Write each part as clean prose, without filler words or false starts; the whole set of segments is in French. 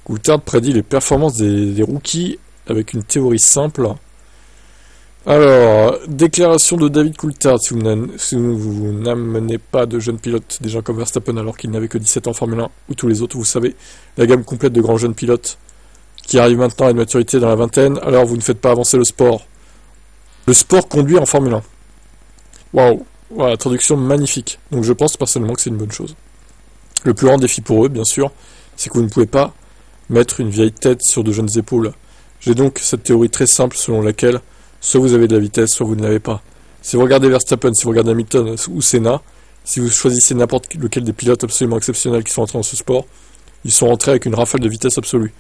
Coulthard prédit les performances des rookies avec une théorie simple. Alors, déclaration de David Coulthard, si vous n'amenez pas de jeunes pilotes, des gens comme Verstappen alors qu'il n'avait que 17 ans en Formule 1, ou tous les autres, vous savez, la gamme complète de grands jeunes pilotes qui arrivent maintenant à une maturité dans la vingtaine, alors vous ne faites pas avancer le sport. Le sport conduit en Formule 1. Waouh, voilà, traduction magnifique. Donc je pense personnellement que c'est une bonne chose. Le plus grand défi pour eux, bien sûr, c'est que vous ne pouvez pas mettre une vieille tête sur de jeunes épaules. J'ai donc cette théorie très simple selon laquelle soit vous avez de la vitesse, soit vous ne l'avez pas. Si vous regardez Verstappen, si vous regardez Hamilton ou Senna, si vous choisissez n'importe lequel des pilotes absolument exceptionnels qui sont entrés dans ce sport, ils sont entrés avec une rafale de vitesse absolue.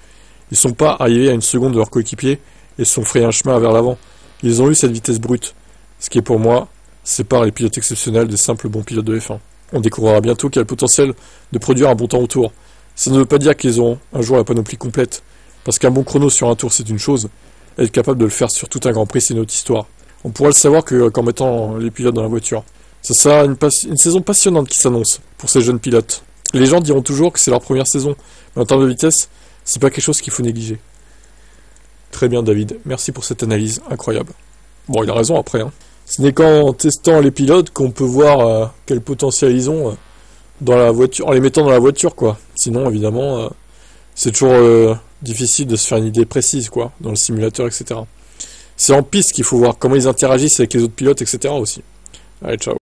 Ils ne sont pas arrivés à une seconde de leur coéquipier et se sont frayés un chemin vers l'avant. Ils ont eu cette vitesse brute, ce qui est pour moi sépare les pilotes exceptionnels des simples bons pilotes de F1. On découvrira bientôt qu'il y a le potentiel de produire un bon temps au tour. Ça ne veut pas dire qu'ils auront un jour la panoplie complète, parce qu'un bon chrono sur un tour c'est une chose, être capable de le faire sur tout un Grand Prix c'est une autre histoire. On pourra le savoir qu'en mettant les pilotes dans la voiture. Ça sera une saison passionnante qui s'annonce pour ces jeunes pilotes. Les gens diront toujours que c'est leur première saison, mais en termes de vitesse, c'est pas quelque chose qu'il faut négliger. Très bien David, merci pour cette analyse incroyable. Bon, il a raison après, hein. Ce n'est qu'en testant les pilotes qu'on peut voir quel potentiel ils ont dans la voiture, en les mettant dans la voiture, quoi. Sinon, évidemment, c'est toujours difficile de se faire une idée précise, quoi, dans le simulateur, etc. C'est en piste qu'il faut voir comment ils interagissent avec les autres pilotes, etc. aussi. Allez, ciao.